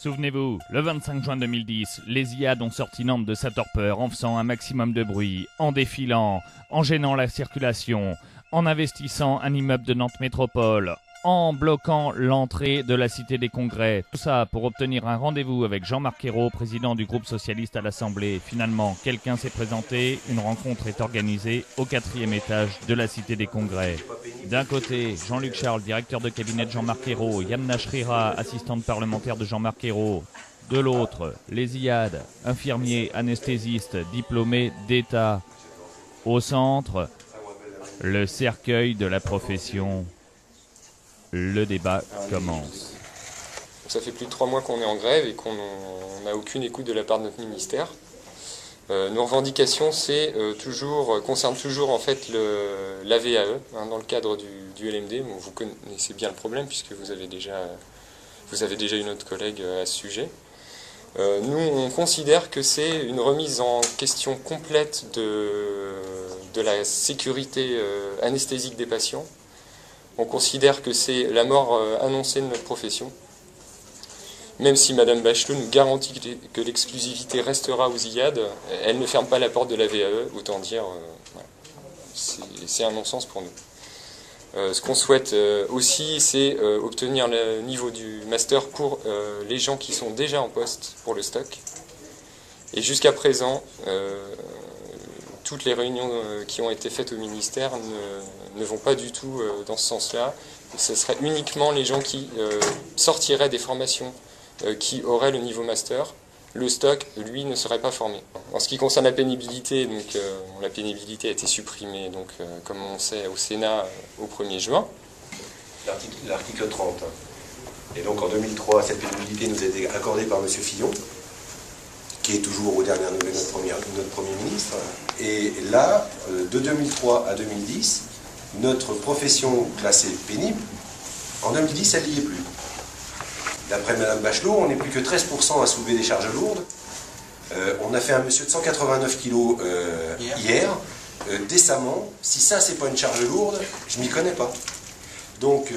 Souvenez-vous, le 25 juin 2010, les IAD ont sorti Nantes de sa torpeur en faisant un maximum de bruit, en défilant, en gênant la circulation, en investissant un immeuble de Nantes Métropole, en bloquant l'entrée de la Cité des Congrès. Tout ça pour obtenir un rendez-vous avec Jean-Marc Ayrault, président du groupe socialiste à l'Assemblée. Finalement, quelqu'un s'est présenté, une rencontre est organisée au 4e étage de la Cité des Congrès. D'un côté, Jean-Luc Charles, directeur de cabinet de Jean-Marc Ayrault, Yann Shrira, assistante parlementaire de Jean-Marc Ayrault. De l'autre, les IAD, infirmiers, anesthésistes, diplômés d'État. Au centre, le cercueil de la profession. Le débat commence. Ça fait plus de 3 mois qu'on est en grève et qu'on n'a aucune écoute de la part de notre ministère. Nos revendications concernent toujours en fait la VAE dans le cadre du LMD. Bon, vous connaissez bien le problème puisque vous avez déjà eu notre collègue à ce sujet. Nous, on considère que c'est une remise en question complète de la sécurité anesthésique des patients. On considère que c'est la mort annoncée de notre profession. Même si Mme Bachelot nous garantit que l'exclusivité restera aux IAD, elle ne ferme pas la porte de la VAE, autant dire, voilà. C'est un non-sens pour nous. Ce qu'on souhaite aussi, c'est obtenir le niveau du master pour les gens qui sont déjà en poste pour le stock. Et jusqu'à présent, toutes les réunions qui ont été faites au ministère ne vont pas du tout dans ce sens-là. Ce serait uniquement les gens qui sortiraient des formations qui auraient le niveau master. Le stock, lui, ne serait pas formé. En ce qui concerne la pénibilité, donc, la pénibilité a été supprimée, donc, comme on sait, au Sénat au 1er juin. L'article 30. Et donc en 2003, cette pénibilité nous a été accordée par M. Fillon, qui est toujours aux dernières nouvelles notre Premier ministre. Et là, de 2003 à 2010, notre profession classée pénible, en 2010, elle n'y est plus. D'après Mme Bachelot, on n'est plus que 13% à soulever des charges lourdes. On a fait un monsieur de 189 kg hier. Décemment, si ça, c'est pas une charge lourde, je m'y connais pas. Donc,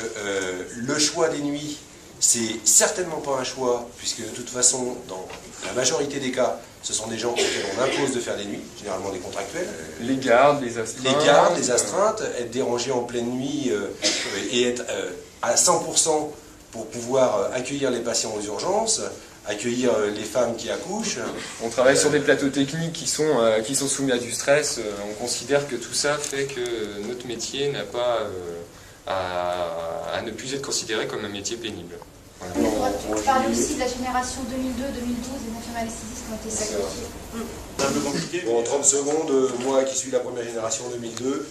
le choix des nuits, c'est certainement pas un choix, puisque de toute façon, dans la majorité des cas, ce sont des gens auxquels on impose de faire des nuits, généralement des contractuels. Les gardes, les astreintes. Les gardes, les astreintes, être dérangé en pleine nuit et être à 100% pour pouvoir accueillir les patients aux urgences, accueillir les femmes qui accouchent. On travaille sur des plateaux techniques qui sont soumis à du stress. On considère que tout ça fait que notre métier n'a pas à ne plus être considéré comme un métier pénible. Voilà. Vous parlez aussi de la génération 2002-2012 des infirmiers anesthésistes qui ont été sacrifiés. C'est un peu compliqué. Bon, en 30 secondes, moi qui suis la première génération 2002,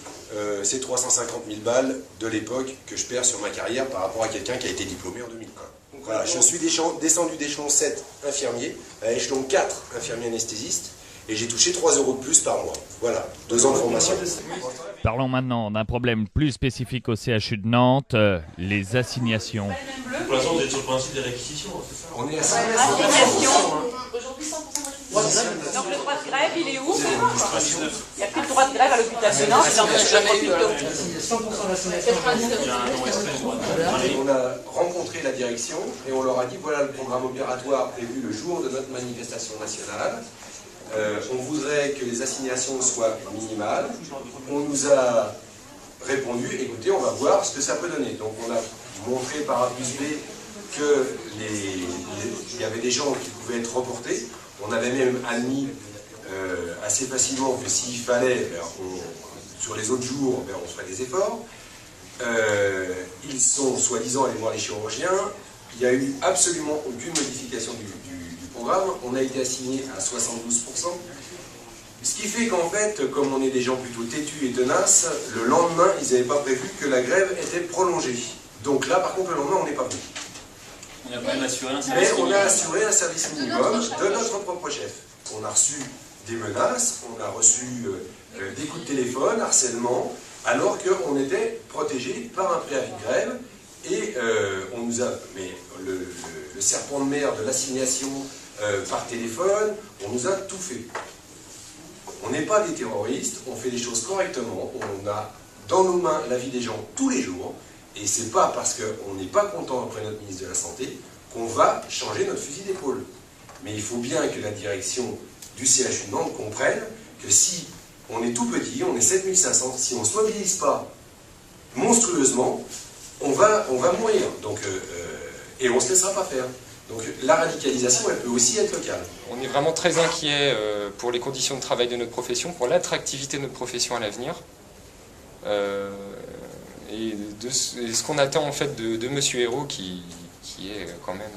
c'est 350 000 balles de l'époque que je perds sur ma carrière par rapport à quelqu'un qui a été diplômé en 2001. Donc, voilà, je suis descendu d'échelon 7 infirmier à échelon 4 infirmier anesthésiste et j'ai touché 3 € de plus par mois. Voilà, 2 ans de formation. Parlons maintenant d'un problème plus spécifique au CHU de Nantes, les assignations. Pour l'instant, vous êtes sur le principe des réquisitions, c'est ça? On est à Aujourd'hui 100% réquisition. Donc le droit de grève, il est où? Il n'y a plus de droit de grève à l'hôpital de Nantes, dans le 100% d'assignation. On a rencontré la direction et on leur a dit voilà le programme opératoire prévu le jour de notre manifestation nationale. On voudrait que les assignations soient minimales. On nous a répondu écoutez, on va voir ce que ça peut donner. Donc on a montré par A plus B qu'il y avait des gens qui pouvaient être reportés. On avait même admis assez facilement que s'il fallait, sur les autres jours, on ferait des efforts. Ils sont soi-disant allés voir les chirurgiens. Il n'y a eu absolument aucune modification du programme. On a été assigné à 72%. Ce qui fait qu'en fait, comme on est des gens plutôt têtus et tenaces, le lendemain, ils n'avaient pas prévu que la grève était prolongée. Donc là, par contre, le lendemain, on n'est pas venu. On a quand même assuré un service Mais minimum. on a assuré un service minimum de notre propre chef. On a reçu des menaces, on a reçu des coups de téléphone, harcèlement, alors qu'on était protégé par un préavis de grève. Et on nous a... Mais le serpent de mer de l'assignation par téléphone, on nous a tout fait. On n'est pas des terroristes, on fait les choses correctement, on a dans nos mains la vie des gens tous les jours, et c'est pas parce qu'on n'est pas content après notre ministre de la Santé qu'on va changer notre fusil d'épaule. Mais il faut bien que la direction du CHU de Nantes comprenne que si on est tout petit, on est 7500, si on ne se mobilise pas monstrueusement, on va mourir. Donc, et on ne se laissera pas faire. Donc la radicalisation, elle peut aussi être locale. On est vraiment très inquiet pour les conditions de travail de notre profession, pour l'attractivité de notre profession à l'avenir. Et ce qu'on attend en fait de Monsieur Hérault, qui est quand même...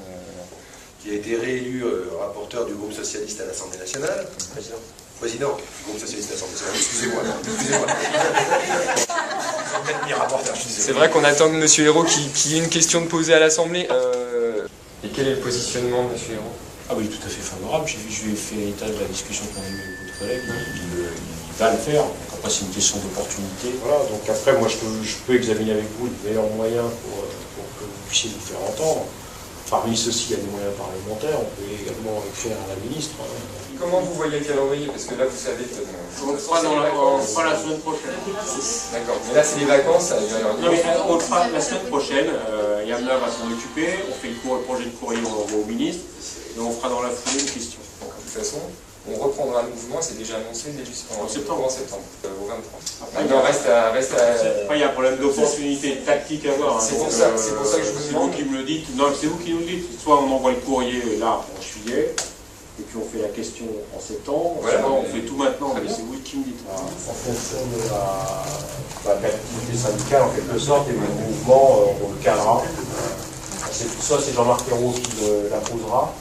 qui a été réélu rapporteur du groupe socialiste à l'Assemblée nationale. Président du groupe socialiste à l'Assemblée nationale, excusez-moi. C'est vrai qu'on attend de Monsieur Hérault qu'il y ait une question de poser à l'Assemblée. Et quel est le positionnement de Monsieur Hérault? Ah oui, tout à fait favorable. Je lui ai fait l'état de la discussion qu'on a eue avec votre collègue. Il va le faire. Donc après, c'est une question d'opportunité. Voilà. Donc après, moi, je peux examiner avec vous le meilleur moyen pour que vous puissiez vous faire entendre. Parmi ceux-ci, il y a des moyens parlementaires. On peut également écrire à la ministre. Comment vous voyez le calendrier? Parce que là, vous savez que... On le fera la semaine prochaine. D'accord. Mais là, c'est les vacances. Ça va non, mais on le fera la semaine prochaine. Yamna va s'en occuper. On fait le projet de courrier, on l'envoie au ministre. Et on fera dans la foulée une question. Donc, de toute façon, on reprendra le mouvement. C'est déjà annoncé en septembre. Au 23. Maintenant, reste à... Après, il y a un problème d'opportunité tactique à voir. C'est pour ça que je vous demande. C'est vous qui me le dites. Non, c'est vous qui nous le dites. Soit on envoie le courrier là en juillet. Et puis on fait la question en septembre, voilà, on fait tout maintenant, mais c'est vous qui me dites. En fonction de l'activité syndicale, en quelque sorte, et le mouvement, on le calera. Soit c'est Jean-Marc Hérault qui l'imposera,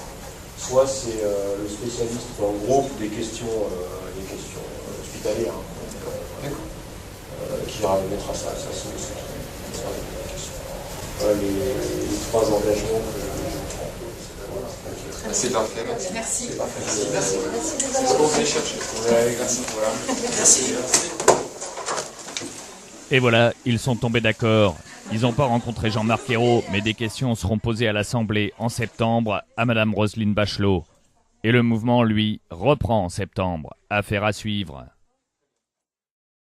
soit c'est le spécialiste dans le groupe des questions hospitalières, qui mettra ça. Les trois engagements que je prends. C'est parfait, merci. Merci. Merci. C'est ce qu'on voulait chercher. Merci. Et voilà, ils sont tombés d'accord. Ils n'ont pas rencontré Jean-Marc Hérault, mais des questions seront posées à l'Assemblée en septembre à Madame Roselyne Bachelot. Et le mouvement, lui, reprend en septembre. Affaire à suivre.